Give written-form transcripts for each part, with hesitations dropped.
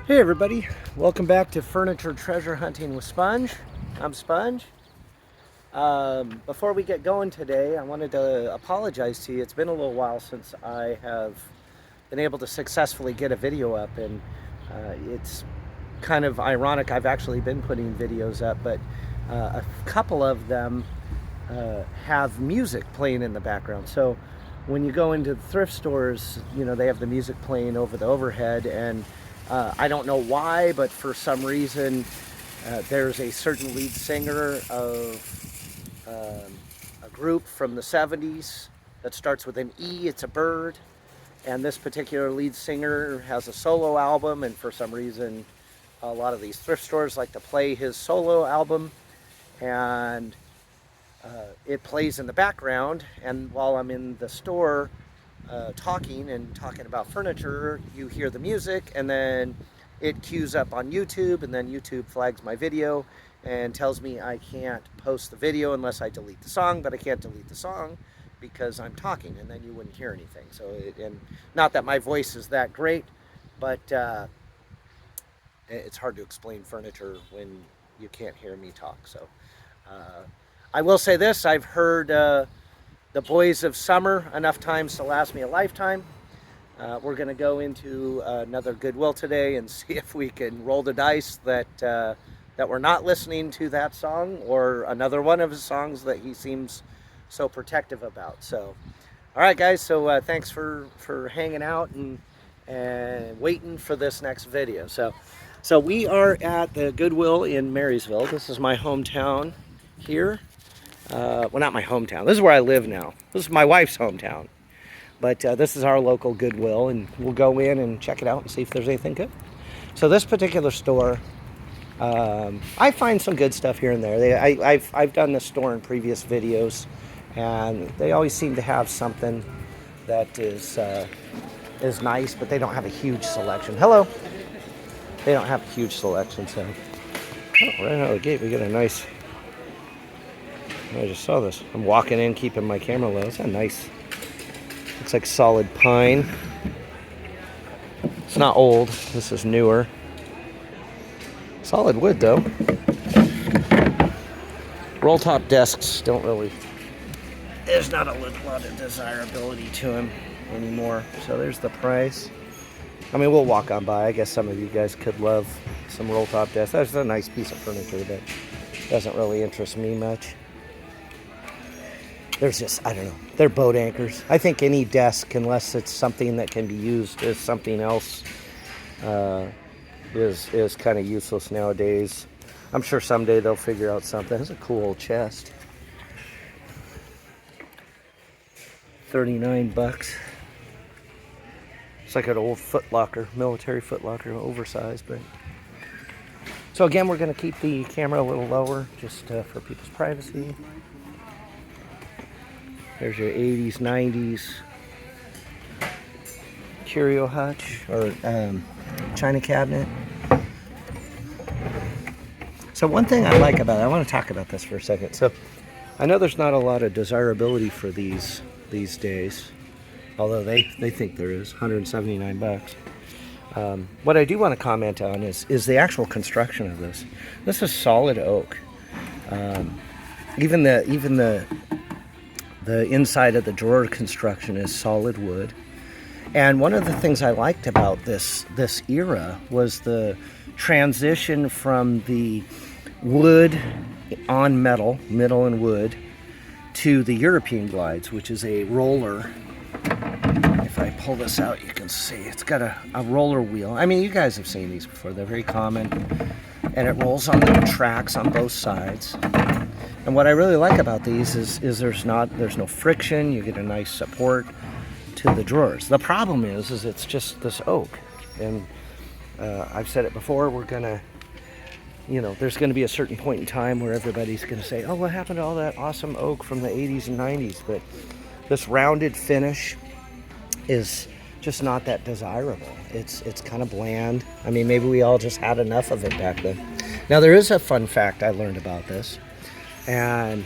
Hey everybody, welcome back to Furniture Treasure Hunting with Sponge. I'm Sponge. Before we get going today, I wanted to apologize to you. It's been a little while since I have been able to successfully get a video up, and it's kind of ironic. I've actually been putting videos up, but a couple of them have music playing in the background. So when you go into the thrift stores, you know, they have the music playing over the overhead, and I don't know why, but for some reason, there's a certain lead singer of a group from the 70's that starts with an E. It's a bird. And this particular lead singer has a solo album, and for some reason, a lot of these thrift stores like to play his solo album. And it plays in the background, and while I'm in the store talking about furniture, you hear the music, and then it queues up on YouTube, and then YouTube flags my video and tells me I can't post the video unless I delete the song, but I can't delete the song because I'm talking, and then you wouldn't hear anything. So, and not that my voice is that great, but it's hard to explain furniture when you can't hear me talk. So I will say this, I've heard The Boys of Summer enough times to last me a lifetime. We're going to go into another Goodwill today and see if we can roll the dice that we're not listening to that song or another one of his songs that he seems so protective about. So, all right, guys. So thanks for hanging out and waiting for this next video. So we are at the Goodwill in Marysville. This is my hometown here. Well, not my hometown. This is where I live now. This is my wife's hometown. But this is our local Goodwill, and we'll go in and check it out and see if there's anything good. So this particular store, I find some good stuff here and there. I've done this store in previous videos, and they always seem to have something that is nice, but they don't have a huge selection. Hello. They don't have a huge selection, so right out of the gate we get a nice. I just saw this. I'm walking in, keeping my camera low. It's a nice. Looks like solid pine. It's not old. This is newer. Solid wood, though. Roll top desks don't really. There's not a lot of desirability to them anymore. So there's the price. I mean, we'll walk on by. I guess some of you guys could love some roll top desks. That's a nice piece of furniture, but doesn't really interest me much. There's just, I don't know, they're boat anchors. I think any desk, unless it's something that can be used as something else, is kind of useless nowadays. I'm sure someday they'll figure out something. It's a cool old chest. 39 bucks. It's like an old Foot Locker, military Foot Locker, oversized. But so again, we're going to keep the camera a little lower just for people's privacy. There's your 80s, 90s curio hutch or china cabinet. So one thing I like about it, I want to talk about this for a second. So I know there's not a lot of desirability for these days, although they think there is. 179 bucks. What I do want to comment on is the actual construction of this. This is solid oak. Even the inside of the drawer construction is solid wood. And one of the things I liked about this era was the transition from the wood on metal and wood, to the European glides, which is a roller. If I pull this out, you can see it's got a roller wheel. I mean, you guys have seen these before. They're very common. And it rolls on the tracks on both sides. And what I really like about these is there's no friction. You get a nice support to the drawers. The problem is it's just this oak. And I've said it before, we're gonna, there's gonna be a certain point in time where everybody's gonna say, oh, what happened to all that awesome oak from the 80s and 90s? But this rounded finish is just not that desirable. It's kind of bland. I mean, maybe we all just had enough of it back then. Now, there is a fun fact I learned about this. And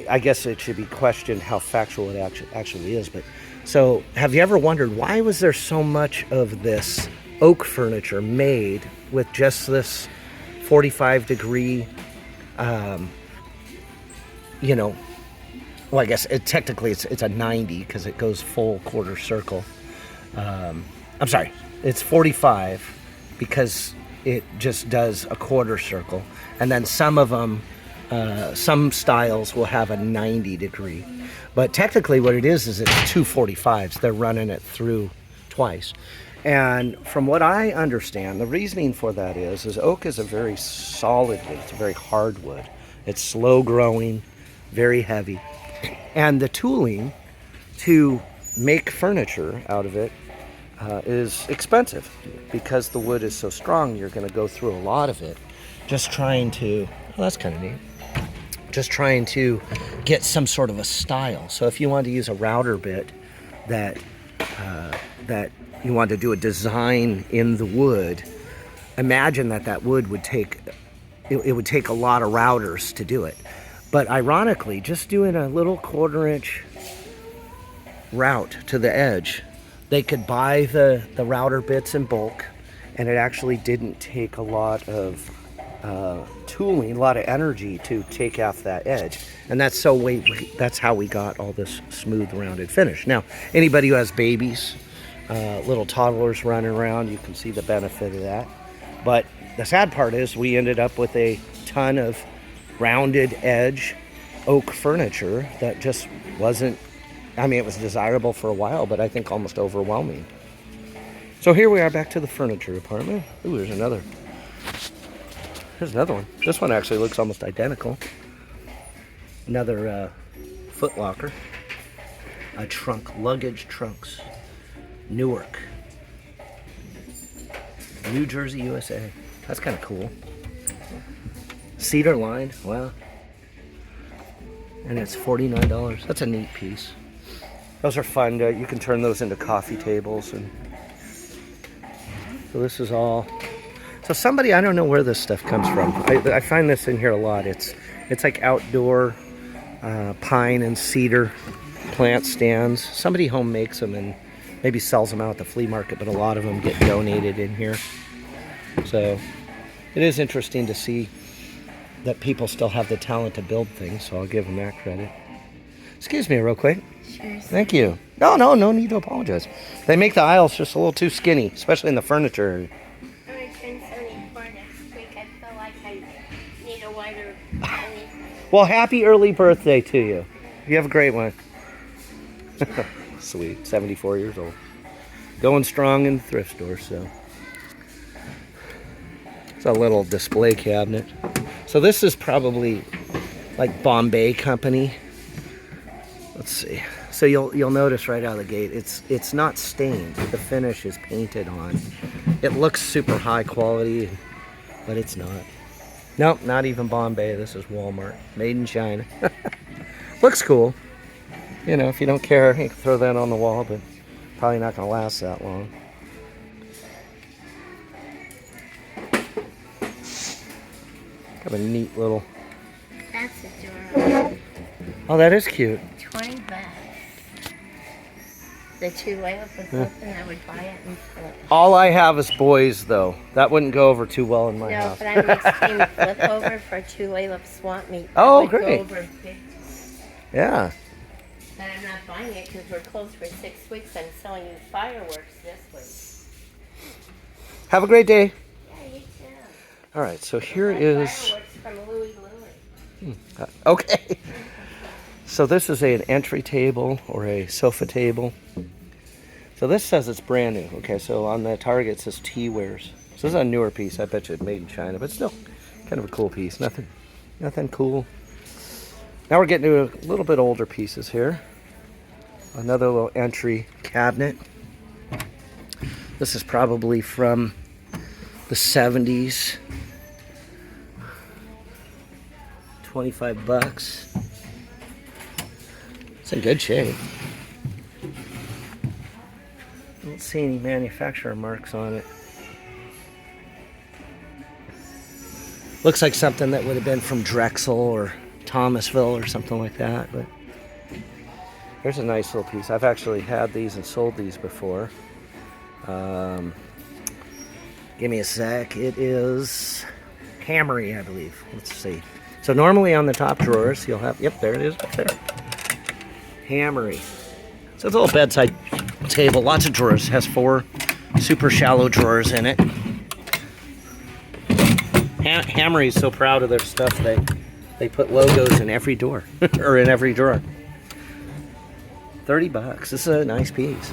I guess it should be questioned how factual it actually is. But so, have you ever wondered why was there so much of this oak furniture made with just this 45-degree, you know, well, I guess technically it's a 90 because it goes full quarter circle. I'm sorry, it's 45 because it just does a quarter circle. And then some of them, some styles will have a 90 degree. But technically what it is it's two 45s. They're running it through twice. And from what I understand, the reasoning for that is oak is a very solid wood. It's a very hard wood. It's slow growing, very heavy. And the tooling to make furniture out of it is expensive. Because the wood is so strong, you're going to go through a lot of it just trying to, well, that's kind of neat, just trying to get some sort of a style. So if you want to use a router bit that you want to do a design in the wood, imagine that wood would take, it would take a lot of routers to do it. But ironically, just doing a little 1/4 inch route to the edge, they could buy the router bits in bulk, and it actually didn't take a lot of tooling, a lot of energy to take off that edge. And that's how we got all this smooth rounded finish. Now, anybody who has babies, little toddlers running around, you can see the benefit of that. But the sad part is we ended up with a ton of rounded edge oak furniture that just wasn't, I mean, it was desirable for a while, but I think almost overwhelming. So here we are back to the furniture department. Ooh, here's another one. This one actually looks almost identical. Another foot locker. A trunk, luggage trunks. Newark, New Jersey, USA. That's kind of cool. Cedar lined, wow. And it's $49. That's a neat piece. Those are fun. You can turn those into coffee tables. And so this is all. So somebody, I don't know where this stuff comes from. I find this in here a lot. It's like outdoor pine and cedar plant stands. Somebody home makes them and maybe sells them out at the flea market, but a lot of them get donated in here. So it is interesting to see that people still have the talent to build things, so I'll give them that credit. Excuse me real quick. Sure. Thank you. No need to apologize. They make the aisles just a little too skinny, especially in the furniture area. I'm going to turn 74 next week. I feel like I need a wider belly. Well, happy early birthday to you. You have a great one. Sweet, 74 years old. Going strong in the thrift store, so. It's a little display cabinet. So this is probably like Bombay company. Let's see. So you'll notice right out of the gate, it's not stained. The finish is painted on. It looks super high quality, but it's not. Nope, not even Bombay. This is Walmart, made in China. Looks cool. You know, if you don't care, you can throw that on the wall, but probably not going to last that long. Got a neat little. That's adorable. Oh, that is cute. $20. The two layup was open, I would buy it and flip. All I have is boys, though. That wouldn't go over too well in my No, house. but I'm mixing flip over for two layup swamp meat. Oh, That would great. Go over big. Yeah. But I'm not buying it because we're closed for 6 weeks. I'm selling you fireworks this week. Have a great day. Yeah, you too. All right, so here is. Fireworks from Louie. Okay. So this is an entry table or a sofa table. So this says it's brand new. Okay, so on the Target it says T-Wares. So this is a newer piece. I bet you it's made in China, but still kind of a cool piece. Nothing cool. Now we're getting to a little bit older pieces here. Another little entry cabinet. This is probably from the 70's. $25. It's in good shape. I don't see any manufacturer marks on it. Looks like something that would have been from Drexel or Thomasville or something like that, but here's a nice little piece. I've actually had these and sold these before. Give me a sec. It is Hammery, I believe. Let's see. So normally on the top drawers, you'll have, yep, there it is up there. Hammery. So it's a little bedside table, lots of drawers. Has 4 super shallow drawers in it. Hammery's so proud of their stuff, they put logos in every door, or in every drawer. $30. This is a nice piece.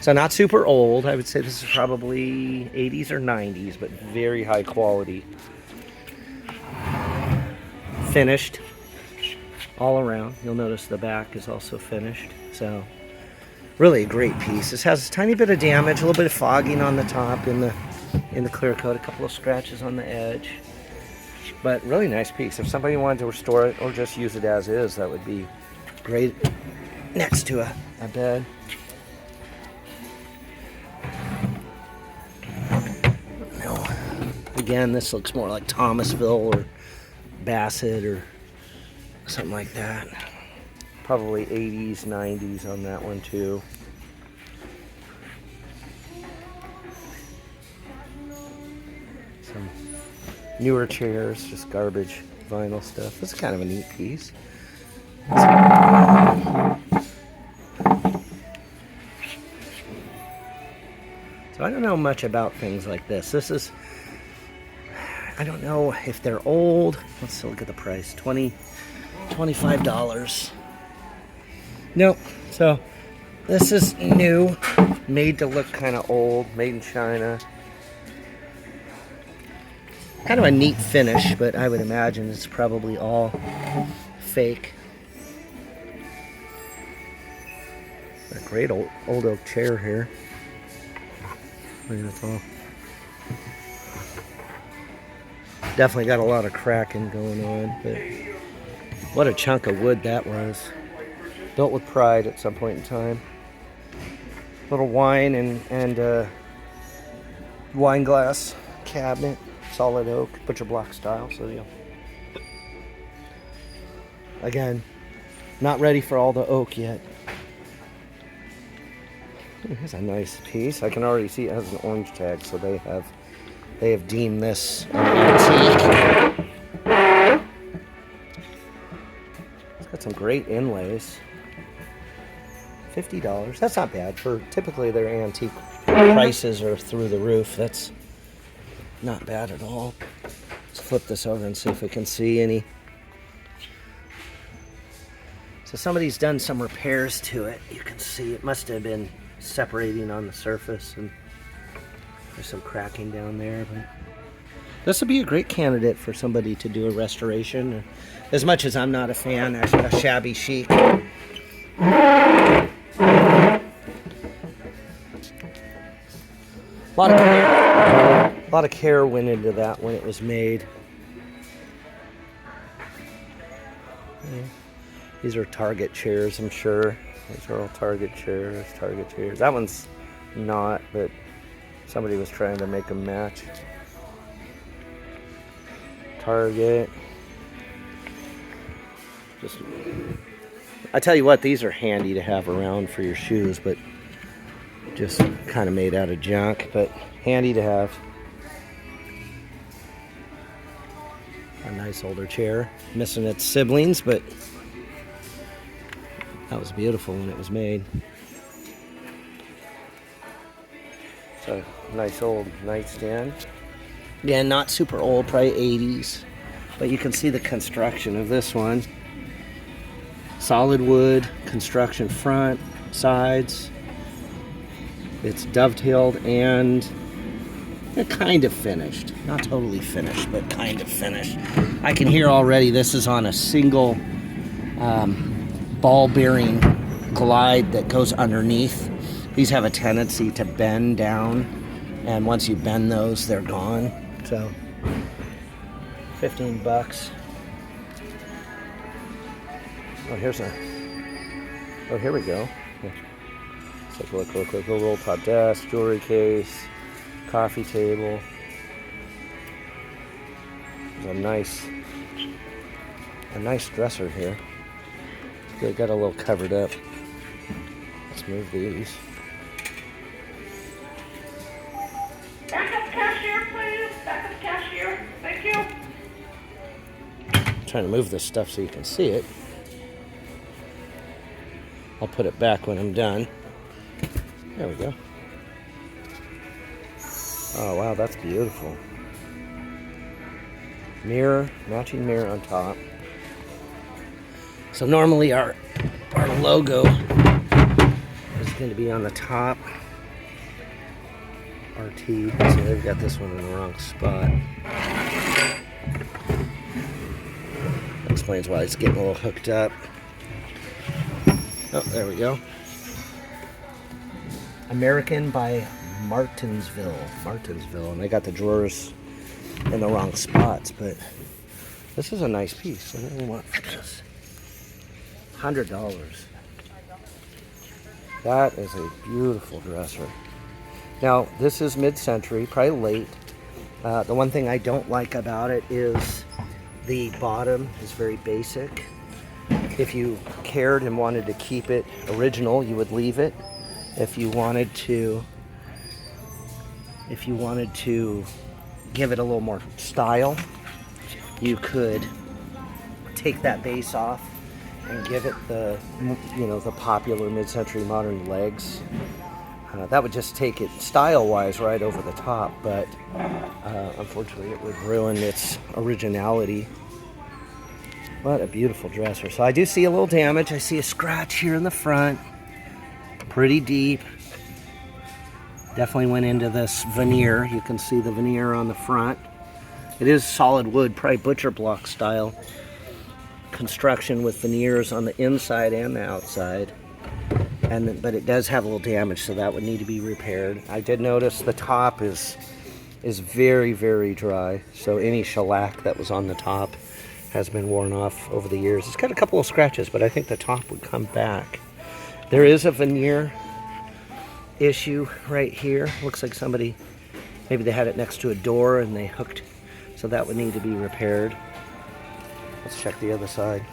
So not super old. I would say this is probably 80s or 90s, but very high quality. Finished all around. You'll notice the back is also finished. So really a great piece. This has a tiny bit of damage, a little bit of fogging on the top in the clear coat, a couple of scratches on the edge. But really nice piece. If somebody wanted to restore it or just use it as is, that would be great next to a bed. No. Again, this looks more like Thomasville or Bassett or something like that. Probably 80s, 90s on that one too. Some newer chairs, just garbage vinyl stuff. This is kind of a neat piece. So I don't know much about things like this. This is, I don't know if they're old. Let's look at the price. $25. Nope. So this is new, made to look kind of old, made in China. Kind of a neat finish, but I would imagine it's probably all fake. A great old oak chair here. Look at that. Definitely got a lot of cracking going on, but what a chunk of wood that was. Built with pride at some point in time. Little wine and wine glass cabinet, solid oak, butcher block style. So yeah. Again, not ready for all the oak yet. Here's a nice piece. I can already see it has an orange tag, so they have deemed this an antique. It's got some great inlays. $50. That's not bad for typically their antique prices are through the roof. That's not bad at all. Let's flip this over and see if we can see any. So somebody's done some repairs to it. You can see it must have been separating on the surface, and there's some cracking down there, but this would be a great candidate for somebody to do a restoration. As much as I'm not a fan, a shabby chic. A lot of care went into that when it was made. Yeah. These are Target chairs, I'm sure. These are all Target chairs, Target chairs. That one's not, but somebody was trying to make them match. Target. Just, I tell you what, these are handy to have around for your shoes, but just kind of made out of junk, but handy to have. A nice older chair, missing its siblings, but that was beautiful when it was made. So nice old nightstand. Yeah, not super old, probably 80s, but you can see the construction of this one. Solid wood construction, front, sides. It's dovetailed and kind of finished. Not totally finished, but kind of finished. I can hear already this is on a single ball bearing glide that goes underneath. These have a tendency to bend down, and once you bend those, they're gone. So $15. Oh, here we go. Let's take a look real quick. A roll top desk, jewelry case, coffee table. There's a nice dresser here. They got a little covered up. Let's move these. Backup cashier, please. Backup cashier. Thank you. I'm trying to move this stuff so you can see it. I'll put it back when I'm done. There we go. Oh wow, that's beautiful. Mirror, matching mirror on top. So normally our logo is going to be on the top. RT, so they've got this one in the wrong spot. That explains why it's getting a little hooked up. Oh, there we go. American by Martinsville, and I got the drawers in the wrong spots, but this is a nice piece. What do we want for this? $100. That is a beautiful dresser. Now, this is mid-century, probably late. The one thing I don't like about it is the bottom is very basic. If you cared and wanted to keep it original, you would leave it. If you wanted to give it a little more style, you could take that base off and give it the popular mid-century modern legs. That would just take it style-wise right over the top, but unfortunately it would ruin its originality. What a beautiful dresser. So I do see a little damage. I see a scratch here in the front, pretty deep. Definitely went into this veneer. You can see the veneer on the front. It is solid wood, probably butcher block style construction with veneers on the inside and the outside. But it does have a little damage, so that would need to be repaired. I did notice the top is very, very dry. So any shellac that was on the top has been worn off over the years. It's got a couple of scratches, but I think the top would come back. There is a veneer issue right here. Looks like somebody, maybe they had it next to a door and they hooked, so that would need to be repaired. Let's check the other side.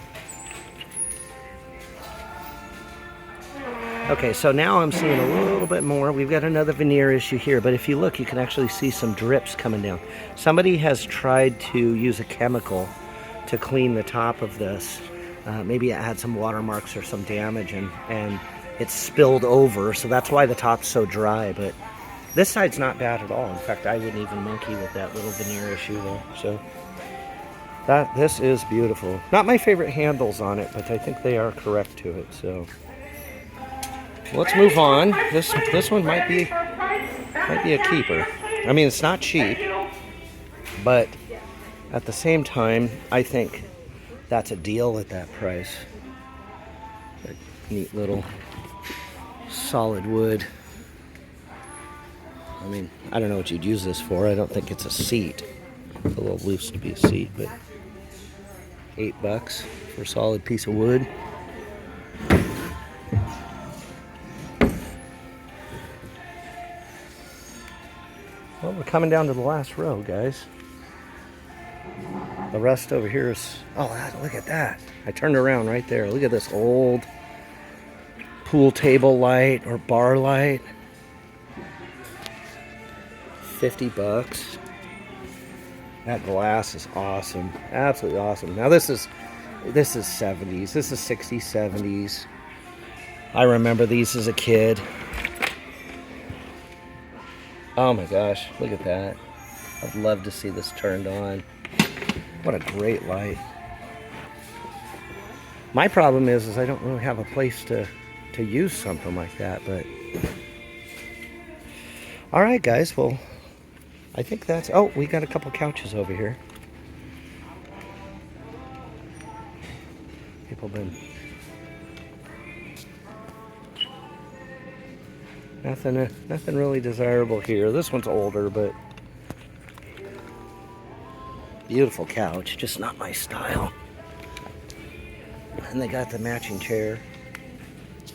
Okay, so now I'm seeing a little bit more. We've got another veneer issue here, but if you look, you can actually see some drips coming down. Somebody has tried to use a chemical to clean the top of this. Maybe it had some watermarks or some damage, and it's spilled over, so that's why the top's so dry. But this side's not bad at all. In fact, I wouldn't even monkey with that little veneer issue there. So this is beautiful. Not my favorite handles on it, but I think they are correct to it. So let's move on. This one might be a keeper. I mean, it's not cheap, but at the same time, I think that's a deal at that price. A neat little solid wood. I mean, I don't know what you'd use this for. I don't think it's a seat. It's a little loose to be a seat, but $8 for a solid piece of wood. Well, we're coming down to the last row, guys. The rest over here is, look at that. I turned around right there. Look at this old pool table light or bar light. $50. That glass is awesome. Absolutely awesome. Now this is 70s. This is 60s, 70s. I remember these as a kid. Oh my gosh, look at that. I'd love to see this turned on. What a great light. My problem is I don't really have a place to use something like that, but all right, guys. Well, I think that's, we got a couple couches over here. People been, nothing really desirable here. This one's older, but beautiful couch, just not my style. And they got the matching chair.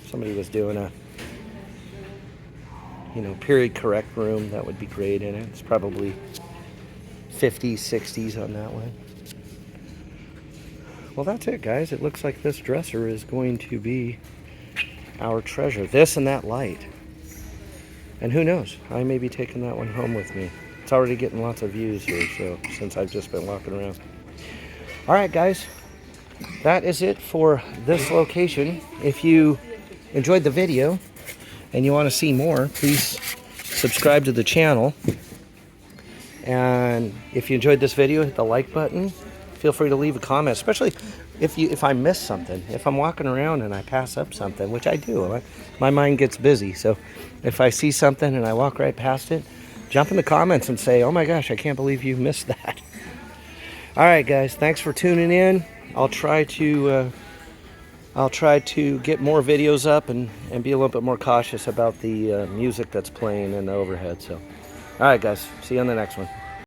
Somebody was doing a, period correct room. That would be great in it. It's probably 50s, 60s on that one. Well, that's it, guys. It looks like this dresser is going to be our treasure. This and that light. And who knows, I may be taking that one home with me. It's already getting lots of views here, so since I've just been walking around. All right, guys, that is it for this location. If you enjoyed the video and you want to see more, please subscribe to the channel. And if you enjoyed this video, hit the like button. Feel free to leave a comment, especially if I miss something. If I'm walking around and I pass up something, which I do, my mind gets busy. So if I see something and I walk right past it, jump in the comments and say, oh my gosh, I can't believe you missed that. All right, guys, thanks for tuning in. I'll try to get more videos up and be a little bit more cautious about the music that's playing in the overhead. So, all right, guys, see you on the next one.